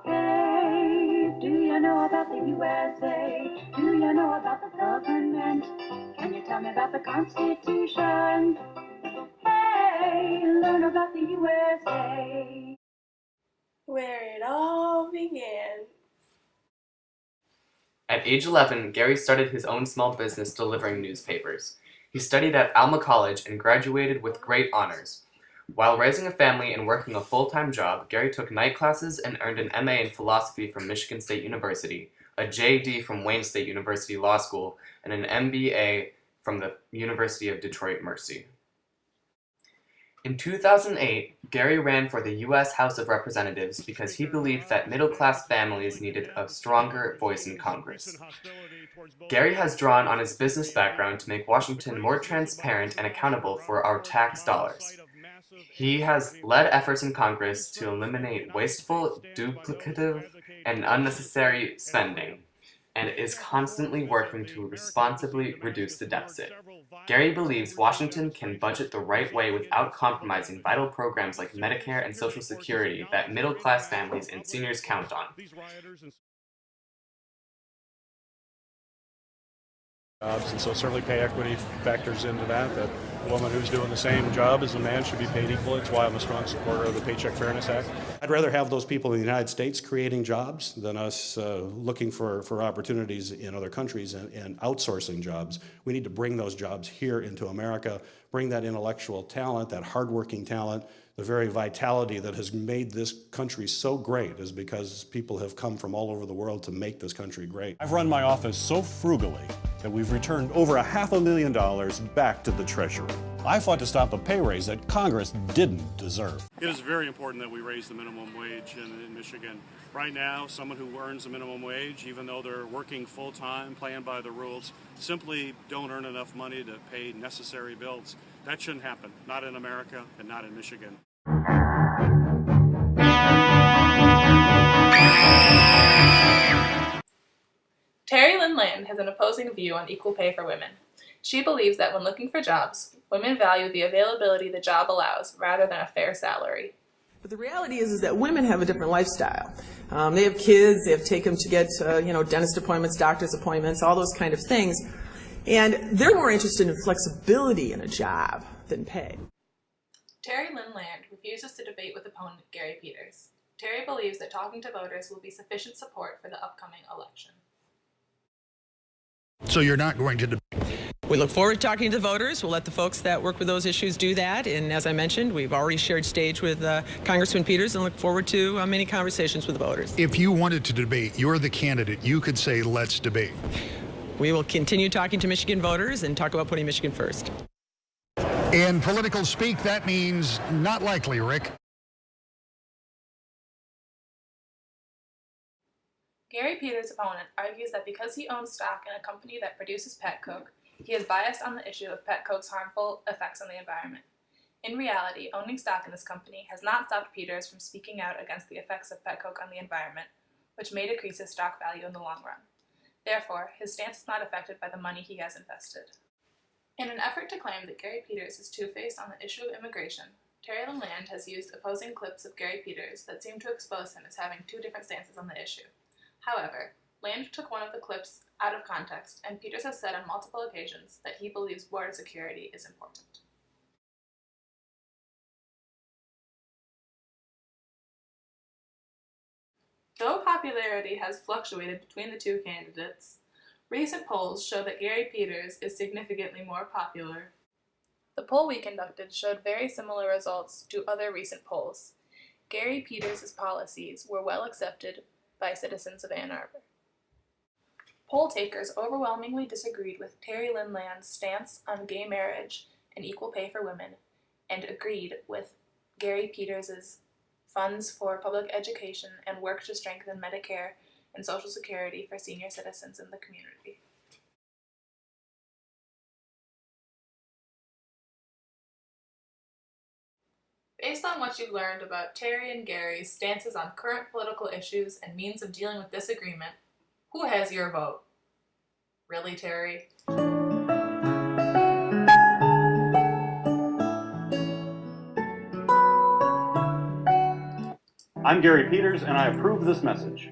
Hey, do you know about the USA? Do you know about the government? Can you tell me about the Constitution? Hey, learn about the USA. Where it all began. At age 11, Gary started his own small business delivering newspapers. He studied at Alma College and graduated with great honors. While raising a family and working a full-time job, Gary took night classes and earned an MA in philosophy from Michigan State University, a JD from Wayne State University Law School, and an MBA from the University of Detroit Mercy. In 2008, Gary ran for the U.S. House of Representatives because he believed that middle-class families needed a stronger voice in Congress. Gary has drawn on his business background to make Washington more transparent and accountable for our tax dollars. He has led efforts in Congress to eliminate wasteful, duplicative, and unnecessary spending, and is constantly working to responsibly reduce the deficit. Gary believes Washington can budget the right way without compromising vital programs like Medicare and Social Security that middle-class families and seniors count on. And so certainly pay equity factors into that. That a woman who's doing the same job as a man should be paid equal. It's why I'm a strong supporter of the Paycheck Fairness Act. I'd rather have those people in the United States creating jobs than us looking for opportunities in other countries and outsourcing jobs. We need to bring those jobs here into America, bring that intellectual talent, that hardworking talent. The very vitality that has made this country so great is because people have come from all over the world to make this country great. I've run my office so frugally that we've returned over $500,000 back to the Treasury. I fought to stop a pay raise that Congress didn't deserve. It is very important that we raise the minimum wage in Michigan. Right now, someone who earns the minimum wage, even though they're working full-time, playing by the rules, simply don't earn enough money to pay necessary bills. That shouldn't happen, not in America and not in Michigan. Terry Lynn Land has an opposing view on equal pay for women. She believes that when looking for jobs, women value the availability the job allows rather than a fair salary. But the reality is that women have a different lifestyle. They have kids, they have to take them to get dentist appointments, doctor's appointments, all those kind of things. And they're more interested in flexibility in a job than pay. Terry Lynn Land refuses to debate with opponent Gary Peters. Terry believes that talking to voters will be sufficient support for the upcoming election. So you're not going to debate? We look forward to talking to the voters. We'll let the folks that work with those issues do that. And as I mentioned, we've already shared stage with Congressman Peters and look forward to many conversations with the voters. If you wanted to debate, you're the candidate, you could say, let's debate. We will continue talking to Michigan voters and talk about putting Michigan first. In political speak, that means not likely, Rick. Gary Peters' opponent argues that because he owns stock in a company that produces pet coke, he is biased on the issue of pet coke's harmful effects on the environment. In reality, owning stock in this company has not stopped Peters from speaking out against the effects of pet coke on the environment, which may decrease his stock value in the long run. Therefore, his stance is not affected by the money he has invested. In an effort to claim that Gary Peters is two-faced on the issue of immigration, Terry Lynn Land has used opposing clips of Gary Peters that seem to expose him as having two different stances on the issue. However, Land took one of the clips out of context, and Peters has said on multiple occasions that he believes border security is important. Though popularity has fluctuated between the two candidates, recent polls show that Gary Peters is significantly more popular. The poll we conducted showed very similar results to other recent polls. Gary Peters' policies were well accepted by citizens of Ann Arbor. Poll takers overwhelmingly disagreed with Terry Lynn Land's stance on gay marriage and equal pay for women, and agreed with Gary Peters' funds for public education and work to strengthen Medicare and Social Security for senior citizens in the community. Based on what you've learned about Terry and Gary's stances on current political issues and means of dealing with disagreement, who has your vote? Really, Terry? I'm Gary Peters, and I approve this message.